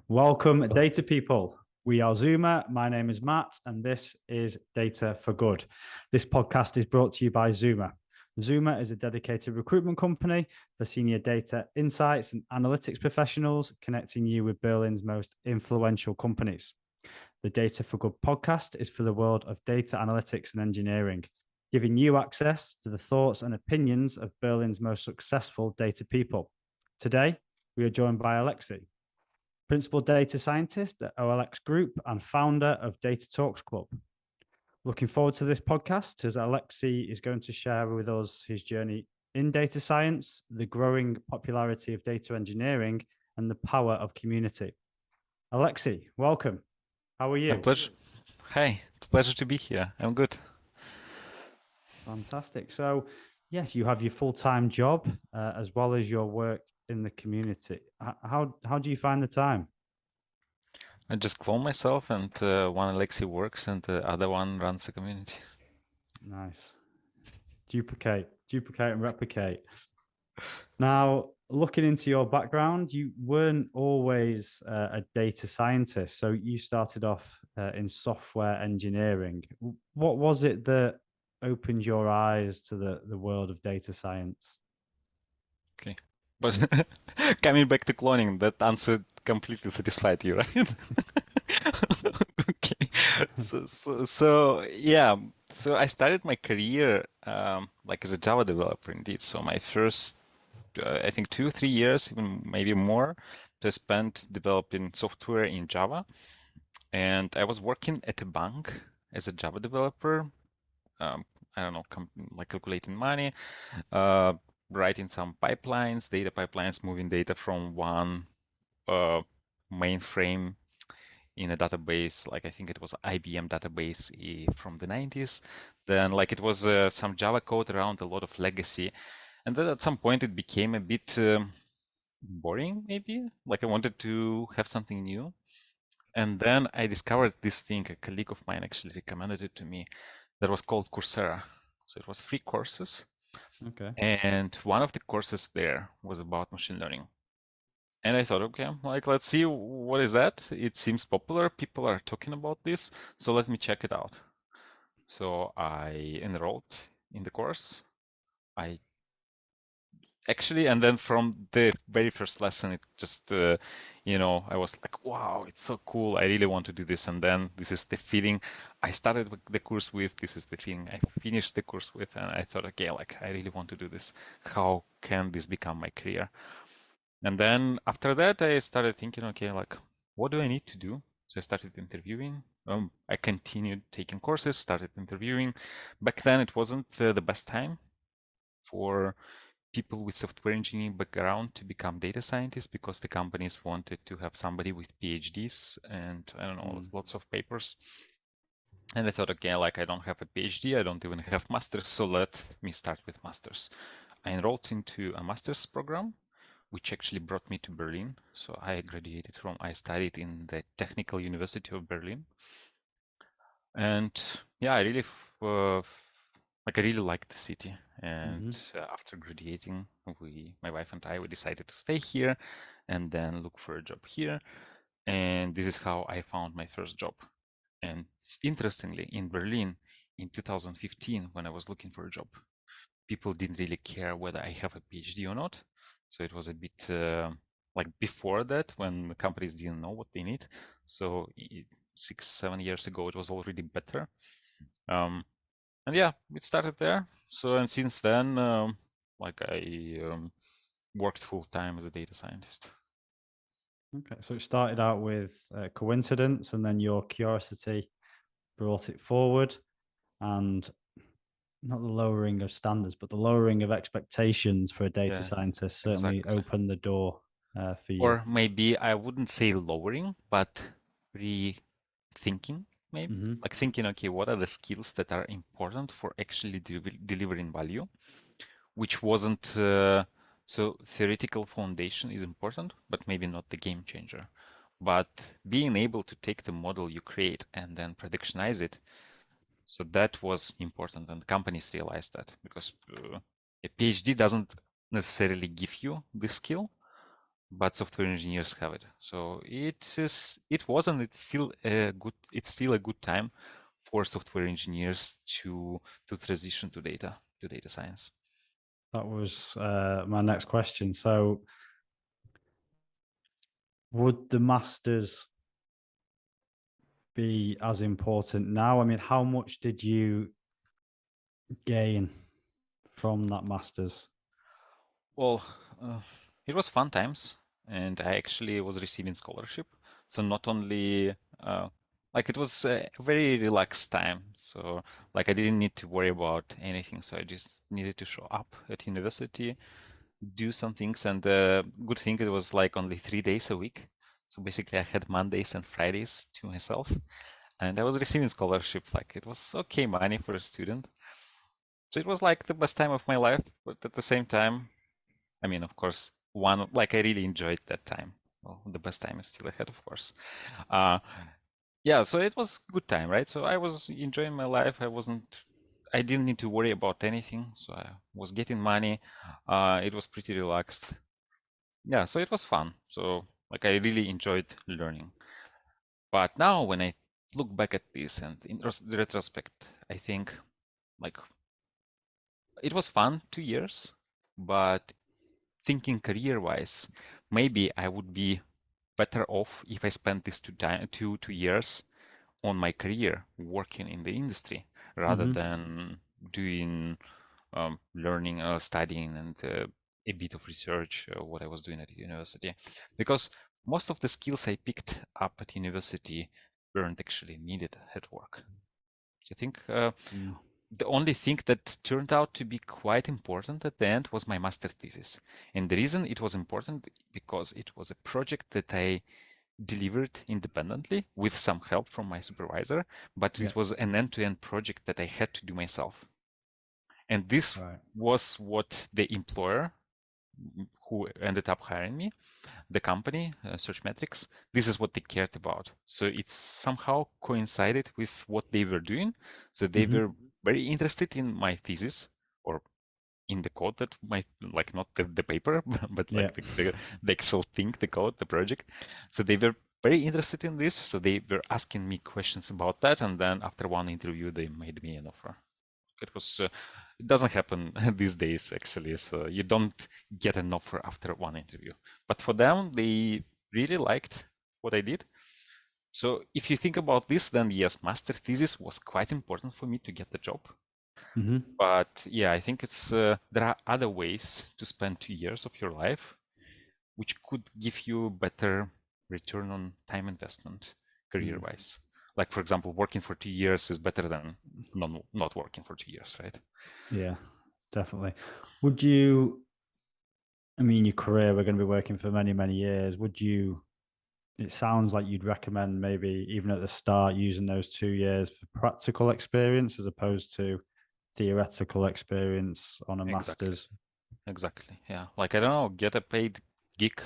Welcome, data people. We are Zuma. My name is Matt, and this is Data for Good. This podcast is brought to you by Zuma. Zuma is a dedicated recruitment company for senior data insights and analytics professionals, connecting you with Berlin's most influential companies. The Data for Good podcast is for the world of data analytics and engineering, giving you access to the thoughts and opinions of Berlin's most successful data people. Today, we are joined by Alexey, Principal Data Scientist at OLX Group and founder of Data Talks Club. Looking forward to this podcast as Alexey is going to share with us his journey in data science, the growing popularity of data engineering, and the power of community. Alexey, welcome. How are you? A pleasure. Hi, it's a pleasure to be here. I'm good. Fantastic. So, yes, you have your full-time job as well as your work in the community. How do you find the time? I just clone myself, and one Alexey works, and the other one runs the community. Nice. Duplicate, and replicate. Now, looking into your background, you weren't always a data scientist. So you started off in software engineering. What was it that opened your eyes to the world of data science? Okay. But coming back to cloning, that answer completely satisfied you, right? Okay. Yeah. So I started my career like as a Java developer indeed. So my first, I think 2-3 years, even maybe more, I spent developing software in Java. And I was working at a bank as a Java developer. I don't know, like calculating money, writing some pipelines, data pipelines, moving data from one mainframe in a database, like I think it was IBM database from the 90s. Then like it was some Java code around a lot of legacy. And then at some point it became a bit boring, maybe. Like I wanted to have something new. And then I discovered this thing, a colleague of mine actually recommended it to me, that was called Coursera. So it was free courses. Okay. And one of the courses there was about machine learning. And I thought, okay, like let's see what is that. It seems popular. People are talking about this. So let me check it out. So I enrolled in the course. I actually, and then from the very first lesson, it just, I was like, wow, it's so cool. I really want to do this. And then this is the feeling I started the course with. This is the feeling I finished the course with. And I thought, okay, like I really want to do this. How can this become my career? And then after that, I started thinking, okay, like what do I need to do? So I started interviewing. I continued taking courses, started interviewing. Back then, it wasn't the best time for people with software engineering background to become data scientists because the companies wanted to have somebody with PhDs and I don't know, lots of papers. And I thought, okay, like I don't have a PhD, I don't even have masters, so let me start with masters. I enrolled into a master's program, which actually brought me to Berlin. So I studied in the Technical University of Berlin. And yeah, I really liked the city. And after graduating, my wife and I, we decided to stay here and then look for a job here. And this is how I found my first job. And interestingly, in Berlin in 2015, when I was looking for a job, people didn't really care whether I have a PhD or not. So it was a bit like before that, when the companies didn't know what they need. So 6-7 years ago, it was already better. And yeah, it started there. So and since then, like I worked full time as a data scientist. Okay, so it started out with coincidence, and then your curiosity brought it forward, and not the lowering of standards, but the lowering of expectations for a data Yeah, scientist certainly exactly. opened the door for you. Or maybe I wouldn't say lowering, but rethinking, maybe. Like thinking, okay, what are the skills that are important for actually delivering value, which wasn't so theoretical foundation is important, but maybe not the game changer. But being able to take the model you create and then productionize it, so that was important, and companies realized that because a PhD doesn't necessarily give you the skill, but software engineers have it. So it was and it's still a good time for software engineers to transition to data science. That was my next question. So, would the masters be as important now? I mean, how much did you gain from that masters? Well, it was fun times, and I actually was receiving scholarship. So not only like it was a very relaxed time. So like I didn't need to worry about anything. So I just needed to show up at university, do some things, and good thing it was like only 3 days a week. So basically, I had Mondays and Fridays to myself, and I was receiving scholarship. Like it was okay money for a student. So it was like the best time of my life, but at the same time, I mean, of course, I really enjoyed that time. Well, the best time is still ahead, of course. Uh, yeah, so it was good time, right? So I was enjoying my life. I didn't need to worry about anything. So I was getting money. It was pretty relaxed. Yeah, so it was fun. So like I really enjoyed learning. But now when I look back at this and in retrospect, I think like it was fun 2 years, but thinking career-wise, maybe I would be better off if I spent these 2 years on my career working in the industry rather Mm-hmm. than doing learning, studying, and a bit of research, what I was doing at university. Because most of the skills I picked up at university weren't actually needed at work. I think the only thing that turned out to be quite important at the end was my master thesis. And the reason it was important because it was a project that I delivered independently with some help from my supervisor, but Yeah. it was an end-to-end project that I had to do myself. And this Right. was what the employer who ended up hiring me, the company, Searchmetrics, this is what they cared about. So it somehow coincided with what they were doing. So they Mm-hmm. were very interested in my thesis or in the code that might like not the paper, but Yeah. like the actual thing, the code, the project. So they were very interested in this. So they were asking me questions about that. And then after one interview, they made me an offer. It doesn't happen these days actually. So you don't get an offer after one interview. But for them, they really liked what I did. So if you think about this, then yes, master thesis was quite important for me to get the job. Mm-hmm. But yeah, I think it's there are other ways to spend 2 years of your life, which could give you better return on time investment career-wise. Like for example, working for 2 years is better than not working for 2 years, right? Yeah, definitely. Would you, I mean, your career, we're going to be working for many, many years. Would you, it sounds like you'd recommend maybe even at the start using those 2 years for practical experience as opposed to theoretical experience on a Exactly. master's. Exactly. Yeah. Like I don't know, get a paid gig.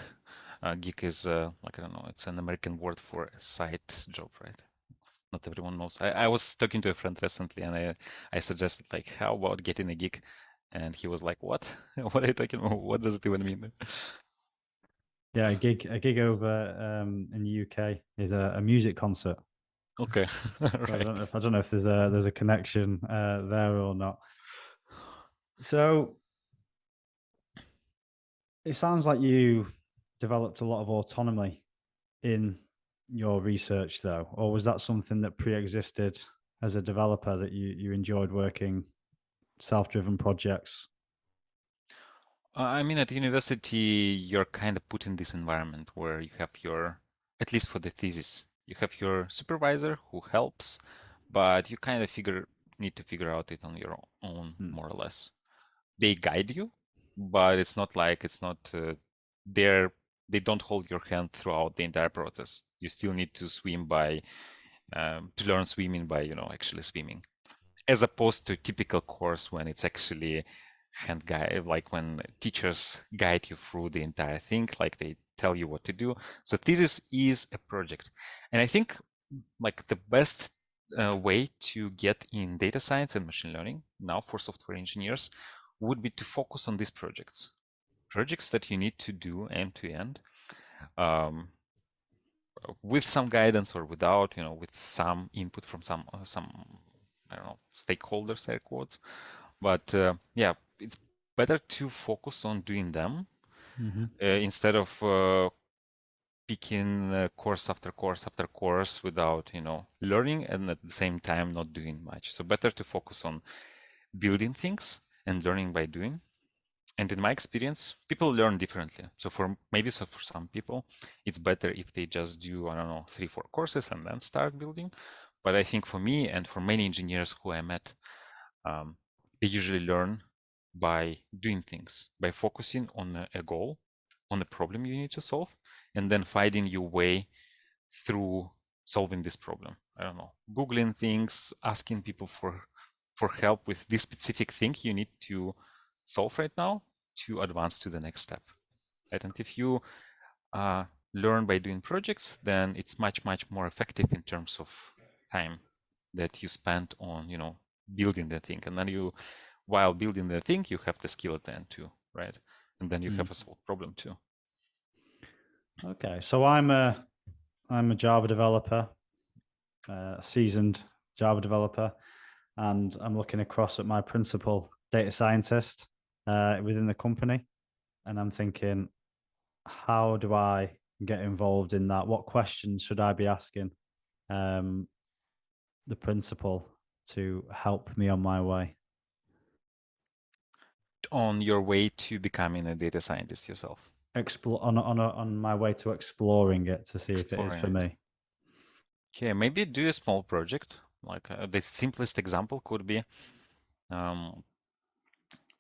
Gig is like I don't know, it's an American word for a side job, right? Not everyone knows. I was talking to a friend recently and I suggested like how about getting a gig? And he was like, what? What are you talking about? What does it even mean? Yeah, a gig over in the UK is a music concert. Okay. So Right. I don't know if there's a connection there or not. So it sounds like you developed a lot of autonomy in your research, though, or was that something that pre-existed as a developer that you enjoyed working self-driven projects? I mean, at university, you're kind of put in this environment where you have at least for the thesis, you have your supervisor who helps, but you kind of need to figure out it on your own, Hmm. more or less. They guide you, but it's not they're they don't hold your hand throughout the entire process. You still need to to learn swimming by, actually swimming, as opposed to a typical course when it's actually hand guide, like when teachers guide you through the entire thing, like they tell you what to do. So thesis is a project, and I think like the best way to get in data science and machine learning now for software engineers would be to focus on these projects that you need to do end to end. um, with some guidance or without, with some input from some I don't know, stakeholders, air quotes. But yeah, it's better to focus on doing them instead of picking course after course after course without, learning and at the same time not doing much. So better to focus on building things and learning by doing. And in my experience, people learn differently. So for some people, it's better if they just do, I don't know, 3, 4 courses and then start building. But I think for me and for many engineers who I met, they usually learn by doing things, by focusing on a goal, on a problem you need to solve, and then finding your way through solving this problem. I don't know, Googling things, asking people for help with this specific thing you need to solve right now to advance to the next step. Right? And if you learn by doing projects, then it's much, much more effective in terms of time that you spend on, building the thing. And then while building the thing, you have the skill at the end too, right? And then you have a solved problem too. Okay, so I'm a Java developer, a seasoned Java developer, and I'm looking across at my principal data scientist within the company, and I'm thinking, how do I get involved in that? What questions should I be asking the principal to help me on my way? On your way to becoming a data scientist yourself. On my way to exploring it to see if it is for me. Okay, maybe do a small project. Like the simplest example could be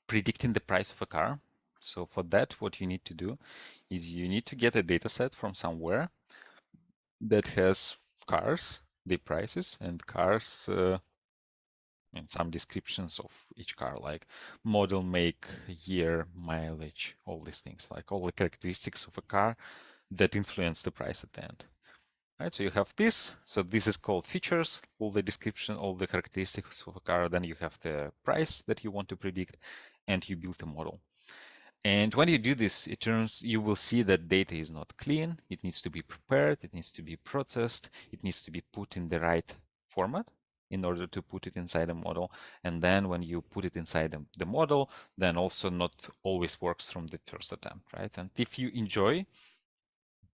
predicting the price of a car. So for that, what you need to do is you need to get a data set from somewhere that has cars, the prices, and cars and some descriptions of each car, like model, make, year, mileage, all these things, like all the characteristics of a car that influence the price at the end. Right, so you have this. So this is called features, all the description, all the characteristics of a car. Then you have the price that you want to predict, and you build a model. And when you do this, you will see that data is not clean. It needs to be prepared. It needs to be processed. It needs to be put in the right format in order to put it inside a model. And then when you put it inside the model, then also not always works from the first attempt, right? And if you enjoy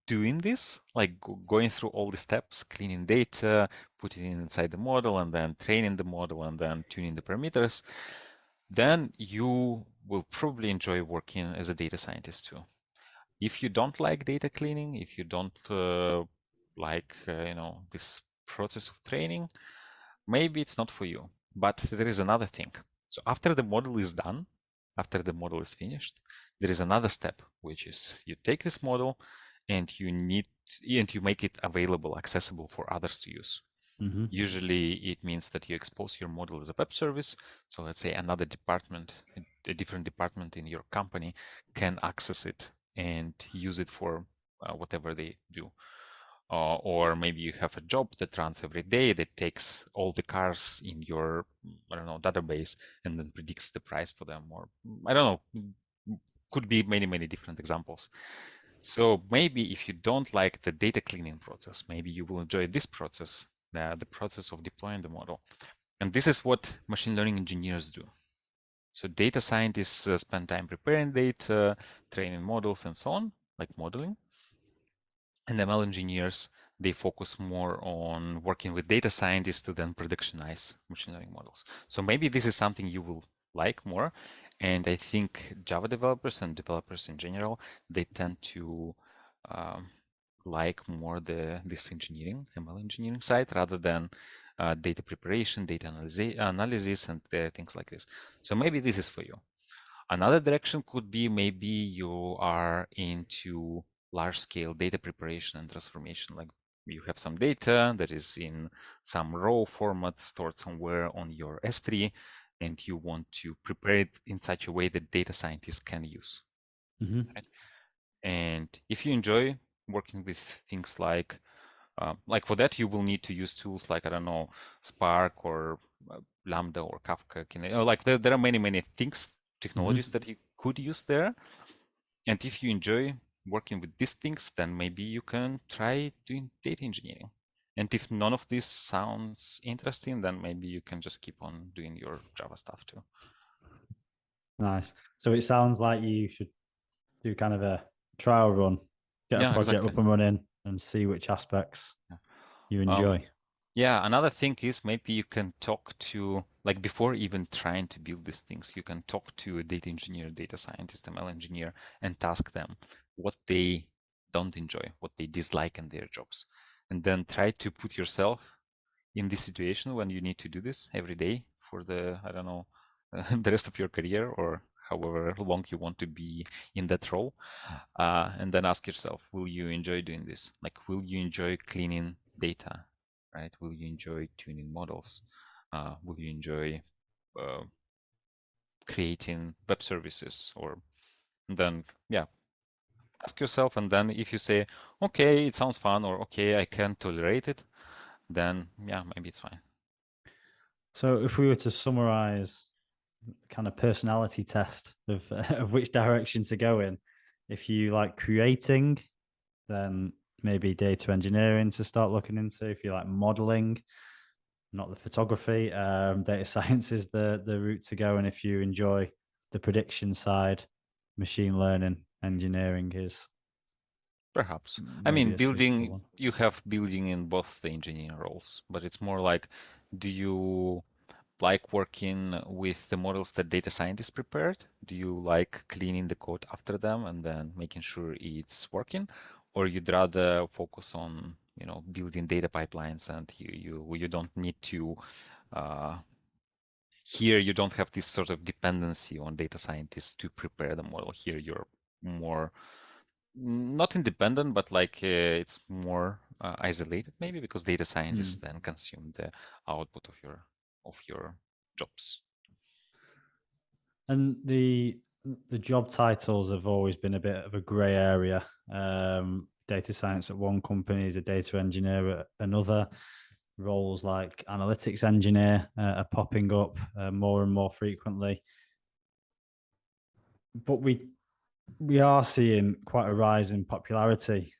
doing this, like going through all the steps, cleaning data, putting it inside the model, and then training the model, and then tuning the parameters, then you will probably enjoy working as a data scientist too. If you don't like data cleaning, if you don't like this process of training, maybe it's not for you. But there is another thing. So after the model is done, after the model is finished, there is another step, which is you take this model and you make it available, accessible for others to use. Mm-hmm. Usually it means that you expose your model as a web service. So let's say another department, a different department in your company can access it and use it for whatever they do. Or maybe you have a job that runs every day that takes all the cars in your, I don't know, database and then predicts the price for them. Or I don't know, could be many, many different examples. So maybe if you don't like the data cleaning process, maybe you will enjoy this process, the process of deploying the model. And this is what machine learning engineers do. So data scientists spend time preparing data, training models, and so on, like modeling. And ML engineers, they focus more on working with data scientists to then productionize machine learning models. So maybe this is something you will like more. And I think Java developers and developers in general, they tend to like more this engineering, ML engineering side, rather than data preparation, data analysis, and things like this. So maybe this is for you. Another direction could be maybe you are into large-scale data preparation and transformation. Like you have some data that is in some raw format stored somewhere on your S3, and you want to prepare it in such a way that data scientists can use. Mm-hmm. Right? And if you enjoy working with things like for that, you will need to use tools like, I don't know, Spark or Lambda or Kafka. There are many, many things, technologies that you could use there. And if you enjoy working with these things, then maybe you can try doing data engineering. And if none of this sounds interesting, then maybe you can just keep on doing your Java stuff too. Nice. So it sounds like you should do kind of a trial run, get a project exactly. up and running, and see which aspects you Um, enjoy. Yeah, another thing is maybe you can talk to, like before even trying to build these things, you can talk to a data engineer, data scientist, ML engineer, and ask them what they don't enjoy, what they dislike in their jobs. And then try to put yourself in this situation when you need to do this every day for the, I don't know, the rest of your career or however long you want to be in that role. And then ask yourself, will you enjoy doing this? Like, will you enjoy cleaning data, right? Will you enjoy tuning models? Will you enjoy uh, creating web services? Or then, yeah, ask yourself. And then if you say, okay, it sounds fun, or okay, I can tolerate it, then yeah, maybe it's fine. So if we were to summarize kind of personality test of of which direction to go in, if you like creating, then maybe data engineering to start looking into. If you like modeling, not the photography, data science is the route to go. And if you enjoy the prediction side, machine learning engineering is Perhaps. I maybe mean, a suitable building, one. you have building in both the engineering roles, but it's more like, do you like working with the models that data scientists prepared? Do you like cleaning the code after them and then making sure it's working? Or you'd rather focus on, building data pipelines and you don't need to here you don't have this sort of dependency on data scientists to prepare the model. Here you're more not independent, but like it's more isolated maybe because data scientists then consume the output of your jobs. And the job titles have always been a bit of a grey area. Data science at one company is a data engineer at another. Roles like analytics engineer are popping up more and more frequently. But we are seeing quite a rise in popularity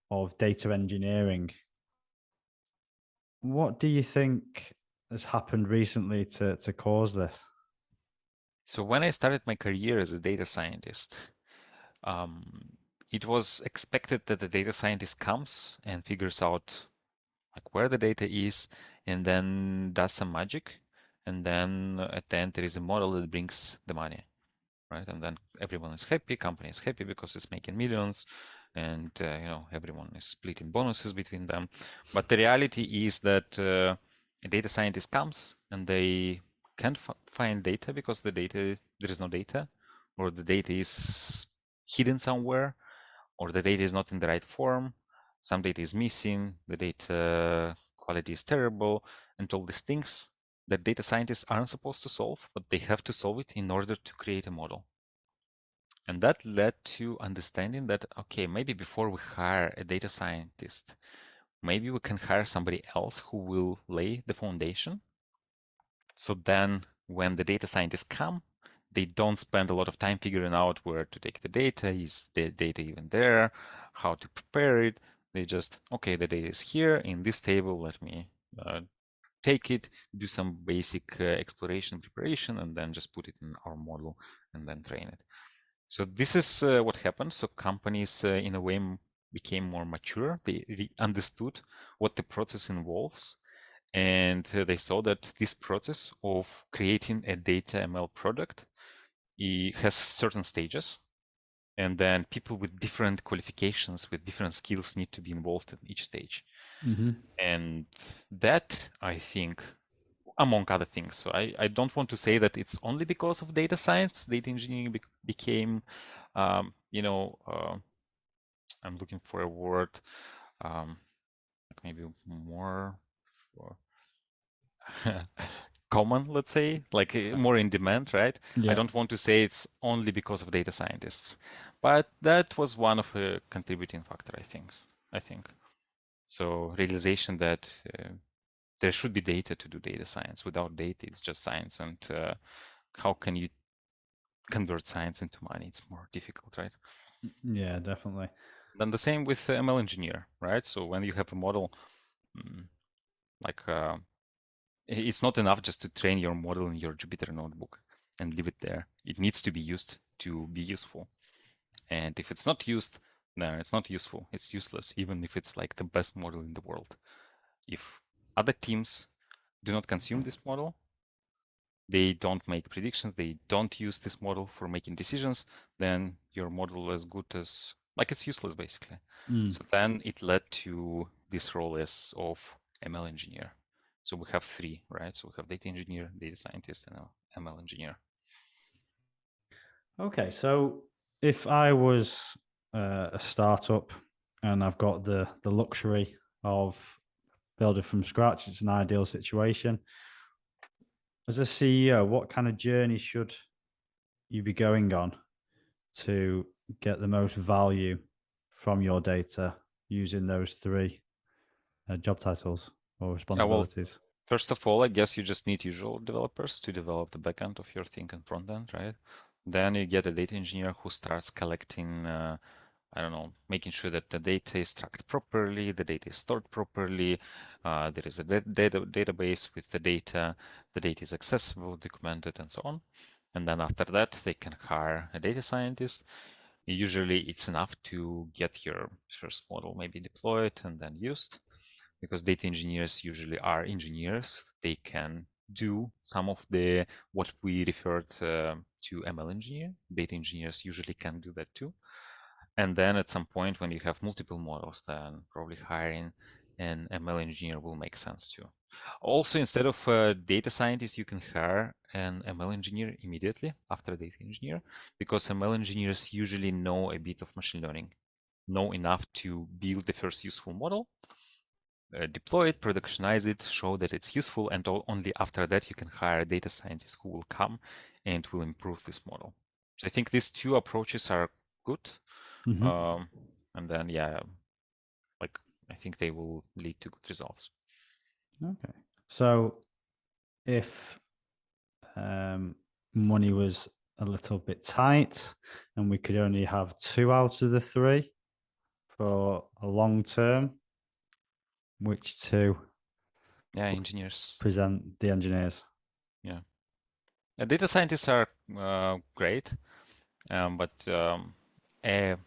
of data engineering. What do you think has happened recently to cause this? So when I started my career as a data scientist, um, it was expected that the data scientist comes and figures out like where the data is and then does some magic. And then at the end, there is a model that brings the money, right? And then everyone is happy, company is happy because it's making millions and everyone is splitting bonuses between them. But the reality is that a data scientist comes and they can't find data because there is no data, or the data is hidden somewhere, or the data is not in the right form. Some data is missing, the data quality is terrible, and all these things that data scientists aren't supposed to solve, but they have to solve it in order to create a model. And that led to understanding that, okay, maybe before we hire a data scientist, maybe we can hire somebody else who will lay the foundation. So then when the data scientists come, they don't spend a lot of time figuring out where to take the data. Is the data even there? How to prepare it? They just, okay, the data is here in this table. Let me take it, do some basic exploration preparation, and then just put it in our model and then train it. So this is what happened. So companies, in a way, became more mature. They understood what the process involves, and they saw that this process of creating a data ML product has certain stages, and then people with different qualifications, with different skills, need to be involved in each stage. Mm-hmm. And that, I think, among other things. So I don't want to say that it's only because of data science, data engineering became, I'm looking for a word, like maybe more common, let's say, like more in demand, right? I Yeah. don't want to say it's only because of data scientists, but that was one of a contributing factor, I think. I think so. Realization that there should be data to do data science. Without data, it's just science. And how can you convert science into money. It's more difficult, right? Yeah, definitely. Then the same with ML engineer, right? So when you have a model, mm, like it's not enough just to train your model in your Jupyter notebook and leave it there. It needs to be used to be useful. And if it's not used, then it's not useful. It's useless, even if it's like the best model in the world. If other teams do not consume this model, they don't make predictions, they don't use this model for making decisions, then your model is good as, like it's useless basically. So then it led to this role as of ML engineer. So we have three, right? So we have data engineer, data scientist, and ML engineer. Okay, so if I was a startup and I've got the luxury of building from scratch, it's an ideal situation. As a CEO, what kind of journey should you be going on to get the most value from your data using those three job titles or Yeah, well, responsibilities? first of all, I guess you just need usual developers to develop the backend of your thing and front end, right? Then you get a data engineer who starts collecting, I don't know, making sure that the data is tracked properly, the data is stored properly, there is a database with the data is accessible, documented, and so on. And then after that, they can hire a data scientist. Usually it's enough to get your first model maybe deployed and then used, because data engineers usually are engineers. They can do some of the what we referred to ML engineer. Data engineers usually can do that too. And then at some point when you have multiple models, then probably hiring an ML engineer will make sense too. Also, instead of a data scientist, you can hire an ML engineer immediately after data engineer, because ML engineers usually know a bit of machine learning, know enough to build the first useful model, deploy it, productionize it, show that it's useful, and only after that you can hire a data scientist who will come and will improve this model. So I think these two approaches are good. And then, yeah, like I think they will lead to good results. Okay. So if money was a little bit tight and we could only have two out of the three for a long term, which two Yeah, engineers. present the engineers? Yeah. Data scientists are great, but a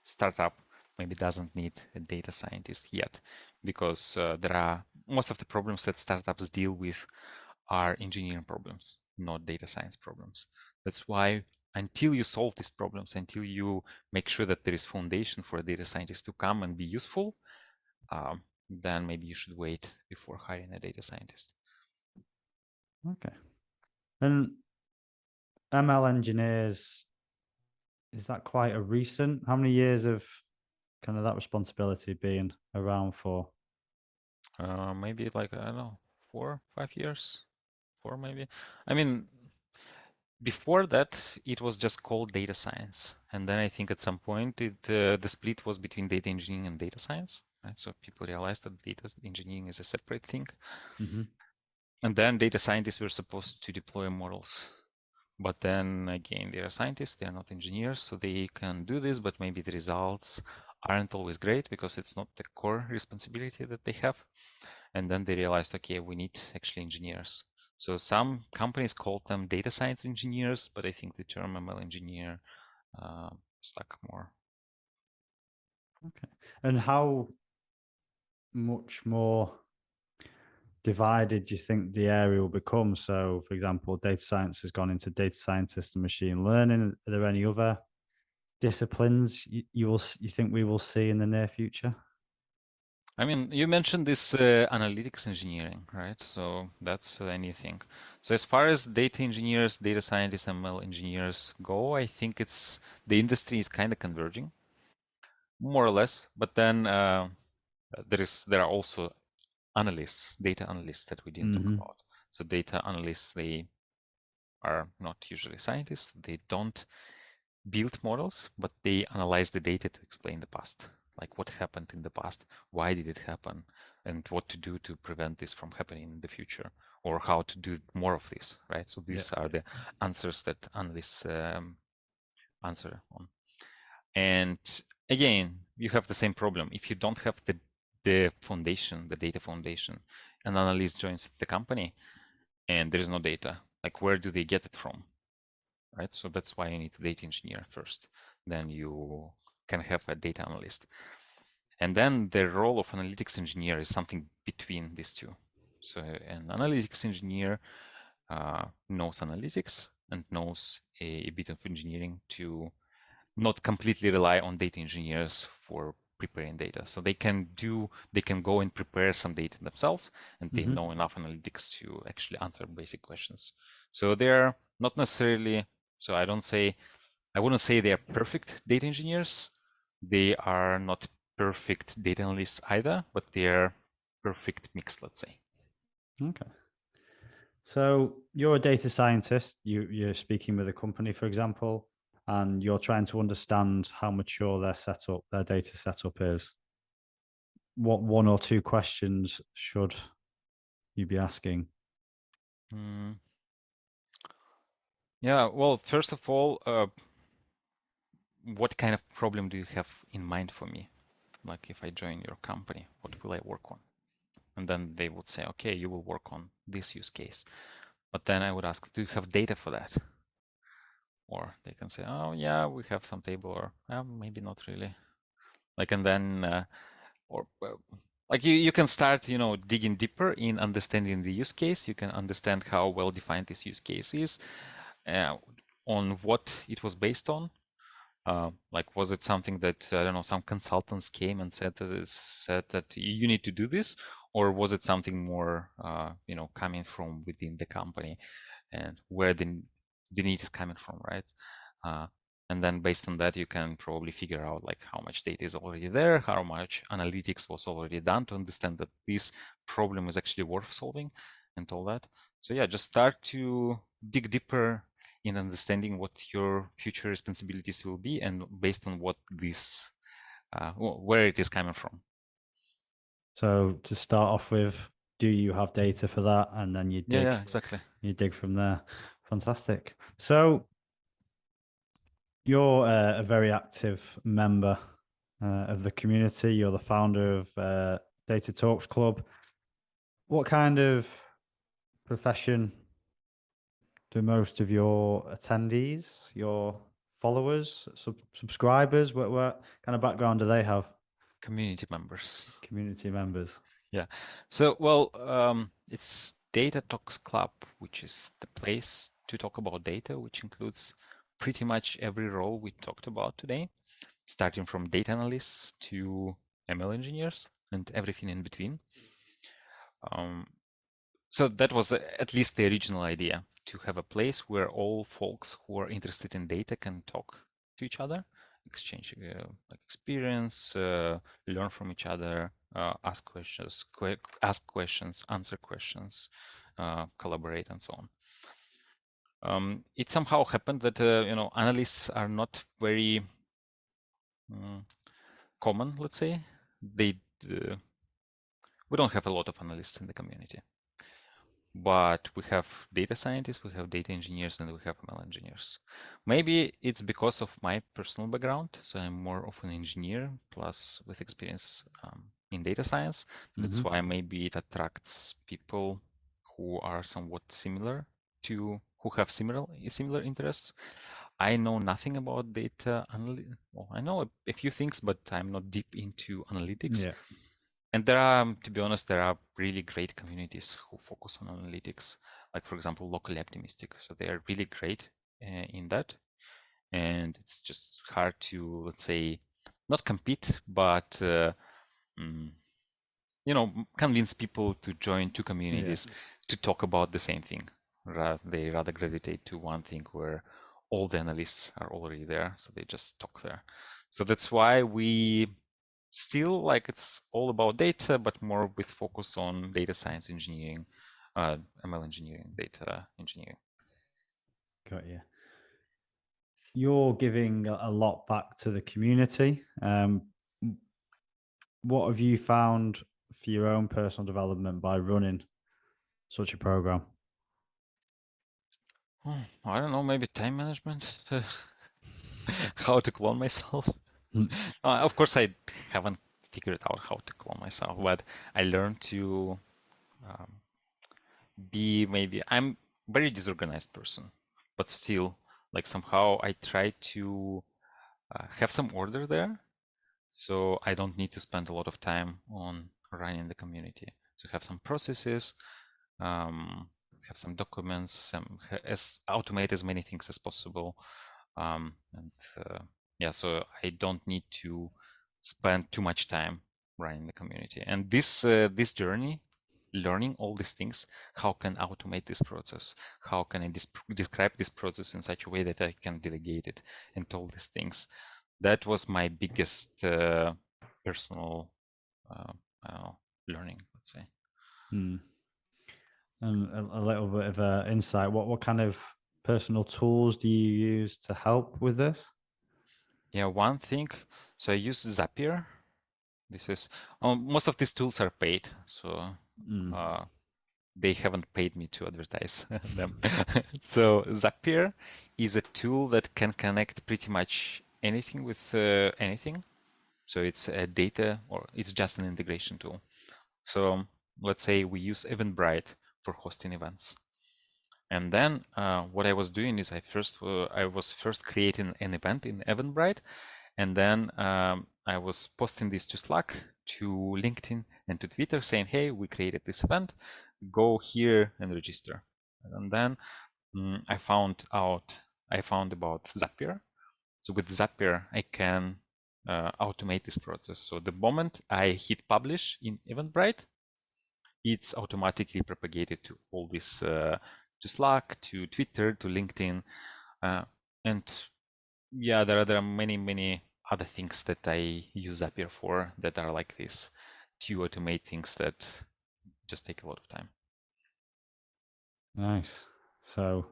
startup maybe doesn't need a data scientist yet, because there are most of the problems that startups deal with are engineering problems, not data science problems. That's why until you solve these problems, until you make sure that there is foundation for a data scientist to come and be useful, then maybe you should wait before hiring a data scientist. Okay. And ML engineers, is that quite a recent? How many years of kind of that responsibility being around for? Maybe like, I don't know, 4, 5 years, four maybe. I mean, before that, it was just called data science. And then I think at some point the split was between data engineering and data science. Right? So people realized that data engineering is a separate thing. And then data scientists were supposed to deploy models. But then again, they are scientists, they are not engineers, so they can do this, but maybe the results aren't always great because it's not the core responsibility that they have. And then they realized, okay, we need actually engineers. So some companies call them data science engineers, but I think the term ML engineer stuck more. Okay. And how much more divided do you think the area will become? So, for example, data science has gone into data scientist and machine learning. Are there any other disciplines you think we will see in the near future? I mean, you mentioned this analytics engineering, right? So that's a new thing. So as far as data engineers, data scientists, ML engineers go, I think it's the industry is kind of converging, more or less. But then there are also analysts, data analysts that we didn't talk about. So data analysts, they are not usually scientists. They don't build models, but they analyze the data to explain the past. like what happened in the past, why did it happen, and what to do to prevent this from happening in the future, or how to do more of this, right? So these are the answers that analysts answer on. And again, you have the same problem. If you don't have the foundation, the data foundation, an analyst joins the company and there is no data, like where do they get it from, right? So that's why you need a data engineer first. Then you can have a data analyst. And then the role of analytics engineer is something between these two. So an analytics engineer knows analytics and knows a bit of engineering to not completely rely on data engineers for preparing data. So they can go and prepare some data themselves, and they know enough analytics to actually answer basic questions. So they're not necessarily, so I wouldn't say they are perfect data engineers. They are not perfect data analysts either, but they are perfect mix, let's say. Okay. So you're a data scientist. You're speaking with a company, for example, and you're trying to understand how mature their data setup is. What one or two questions should you be asking? Yeah, well, first of all, what kind of problem do you have in mind for me? Like if I join your company, what will I work on? And then they would say, okay, you will work on this use case. But then I would ask, do you have data for that? Or they can say, oh yeah, we have some table, or maybe not really. Like, and then, or like you can start, digging deeper in understanding the use case. You can understand how well defined this use case is, on what it was based on. Like, was it something that, I don't know, some consultants came and said that you need to do this, or was it something more, coming from within the company, and where the need is coming from, right? And then based on that, you can probably figure out like how much data is already there, how much analytics was already done to understand that this problem is actually worth solving, and all that. So yeah, just start to dig deeper in understanding what your future responsibilities will be, and based on what this, where it is coming from. So to start off with, do you have data for that? And then you dig. Yeah, exactly. You dig from there. Fantastic. So you're a very active member of the community. You're the founder of Data Talks Club. What kind of profession do most of your attendees, your followers, subscribers, what kind of background do they have? Community members. Community members. Yeah. So, well, it's Data Talks Club, which is the place to talk about data, which includes pretty much every role we talked about today, starting from data analysts to ML engineers and everything in between. So that was at least the original idea, to have a place where all folks who are interested in data can talk to each other, exchange like experience, learn from each other, ask questions, answer questions, collaborate, and so on. It somehow happened that analysts are not very common. Let's say we don't have a lot of analysts in the community. But we have data scientists, we have data engineers, and we have ML engineers. Maybe it's because of my personal background. So I'm more of an engineer, plus with experience in data science. That's why maybe it attracts people who are somewhat similar to, who have similar interests. I know nothing about data analytics. Well, I know a few things, but I'm not deep into analytics. Yeah. And there are, to be honest, there are really great communities who focus on analytics, like, for example, Locally Optimistic. So they are really great in that. And it's just hard to, let's say, not compete, but, convince people to join two communities to talk about the same thing. They rather gravitate to one thing where all the analysts are already there, so they just talk there. So that's why we still, like, it's all about data, but more with focus on data science engineering, ML engineering, data engineering. Got you. You're giving a lot back to the community. what have you found for your own personal development by running such a program? I don't know, maybe time management, how to clone myself. Of course, I haven't figured out how to clone myself, but I learned to um, I'm very disorganized person, but still, like somehow I try to have some order there, so I don't need to spend a lot of time on running the community. So have some processes, um, have some documents, as automate as many things as possible, and yeah, so I don't need to spend too much time running the community. And this journey, learning all these things, how can I automate this process? How can I describe this process in such a way that I can delegate it and all these things? That was my biggest personal learning, let's say. Hmm. And a little bit of insight. What kind of personal tools do you use to help with this? Yeah, one thing. So I use Zapier. This is most of these tools are paid, so Mm. they haven't paid me to advertise them. So Zapier is a tool that can connect pretty much anything with anything. So it's a data, or it's just an integration tool. So let's say we use Eventbrite for hosting events. And then what I was doing is I was first creating an event in Eventbrite, and then I was posting this to Slack, to LinkedIn, and to Twitter saying, hey, we created this event, go here and register. And then I found about Zapier. So with Zapier, I can automate this process. So the moment I hit publish in Eventbrite, it's automatically propagated to all this, to Slack, to Twitter, to LinkedIn, and yeah, there are many other things that I use Zapier for that are like this, to automate things that just take a lot of time. Nice. So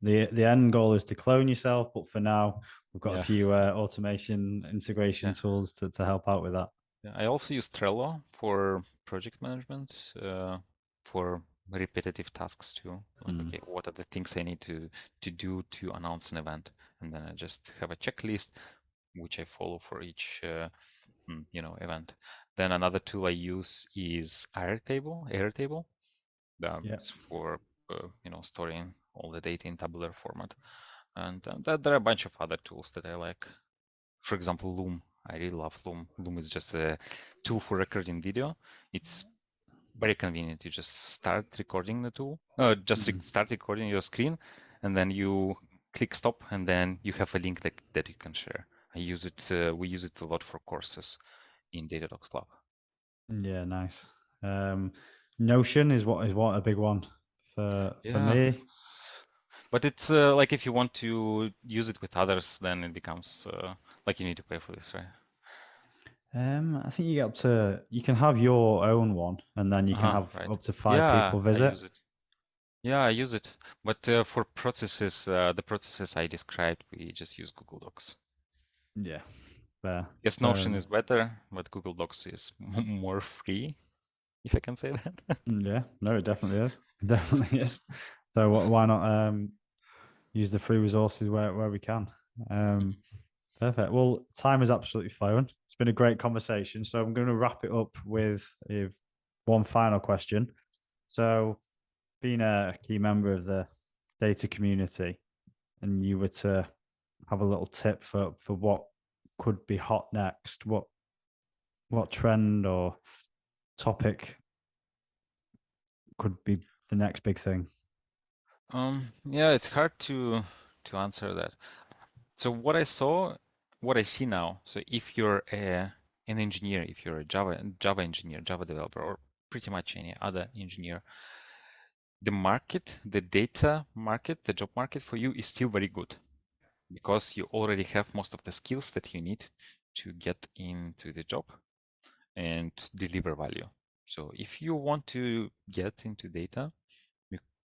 the end goal is to clone yourself, but for now we've got a Yeah, few automation integration yeah. tools to help out with that. Yeah, I also use Trello for project management, for repetitive tasks too. Like, Mm. okay, what are the things I need to do to announce an event, and then I just have a checklist which I follow for each event. Then another tool I use is Airtable. Yeah. It's for storing all the data in tabular format, and there are a bunch of other tools that I like. For example, Loom. I really love Loom. Loom is just a tool for recording video. It's very convenient. You just start recording the tool, start recording your screen, and then you click stop, and then you have a link that you can share. I use it. We use it a lot for courses in Datadogs Lab. Yeah, nice. Notion is what a big one for Yeah, me. but it's like if you want to use it with others, then it becomes like you need to pay for this, right? I think you can have your own one, and then you can have Right. up to 5 people Yeah, I visit. use it. Yeah, I use it. But for processes, the processes I described, we just use Google Docs. Yeah, fair, Yes, fair Notion enough. is better, but Google Docs is more free, if I can say that. Yeah, no, it definitely is. It definitely is. So why not use the free resources where we can? Perfect. Well, time has absolutely flown. It's been a great conversation. So I'm going to wrap it up with one final question. So, being a key member of the data community, and you were to have a little tip for what could be hot next, what trend or topic could be the next big thing? Yeah, it's hard to answer that. So what I see now, so if you're an engineer, if you're a Java engineer, Java developer, or pretty much any other engineer, the market, the data market, the job market for you is still very good because you already have most of the skills that you need to get into the job and deliver value. So if you want to get into data,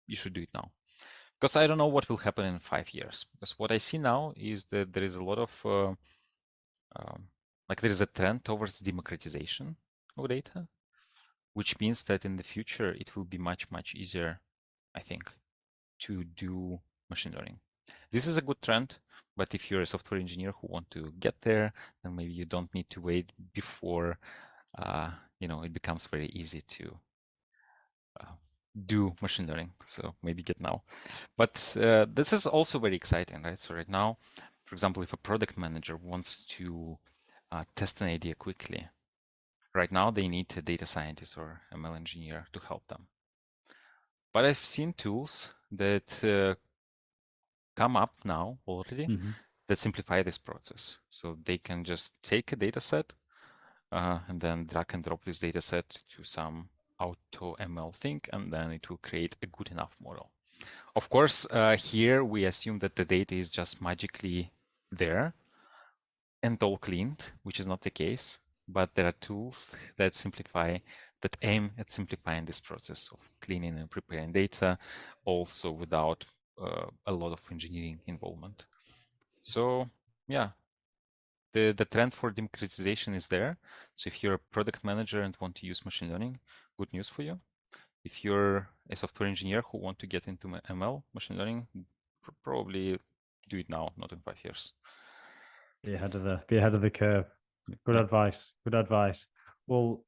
you should do it now. Because I don't know what will happen in 5 years. Because what I see now is that there is a lot of Like there is a trend towards democratization of data, which means that in the future it will be much, much easier, I think, to do machine learning. This is a good trend, but if you're a software engineer who want to get there, then maybe you don't need to wait before it becomes very easy to do machine learning. So maybe get now. But this is also very exciting, right? So right now, for example, if a product manager wants to test an idea quickly, right now they need a data scientist or ML engineer to help them. But I've seen tools that come up now already that simplify this process. So they can just take a data set and then drag and drop this data set to some auto ML thing, and then it will create a good enough model. Of course, here we assume that the data is just magically there and all cleaned, which is not the case. But there are tools that aim at simplifying this process of cleaning and preparing data, also without a lot of engineering involvement. So yeah, the trend for democratization is there. So if you're a product manager and want to use machine learning, good news for you. If you're a software engineer who want to get into ML, machine learning, probably do it now, not in 5 years. Be ahead of the curve. Good advice. Good advice. Well,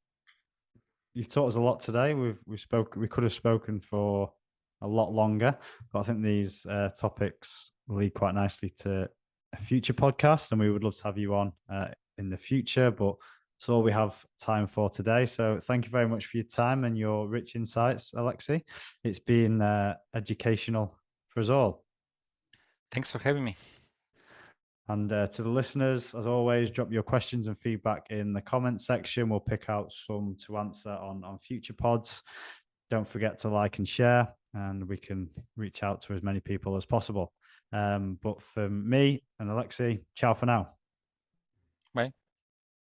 you've taught us a lot today. We could have spoken for a lot longer, but I think these topics lead quite nicely to a future podcast, and we would love to have you on in the future. But that's all we have time for today. So thank you very much for your time and your rich insights, Alexey. It's been educational for us all. Thanks for having me. And to the listeners, as always, drop your questions and feedback in the comment section. We'll pick out some to answer on future pods. Don't forget to like and share, and we can reach out to as many people as possible. But for me and Alexey, ciao for now. Bye.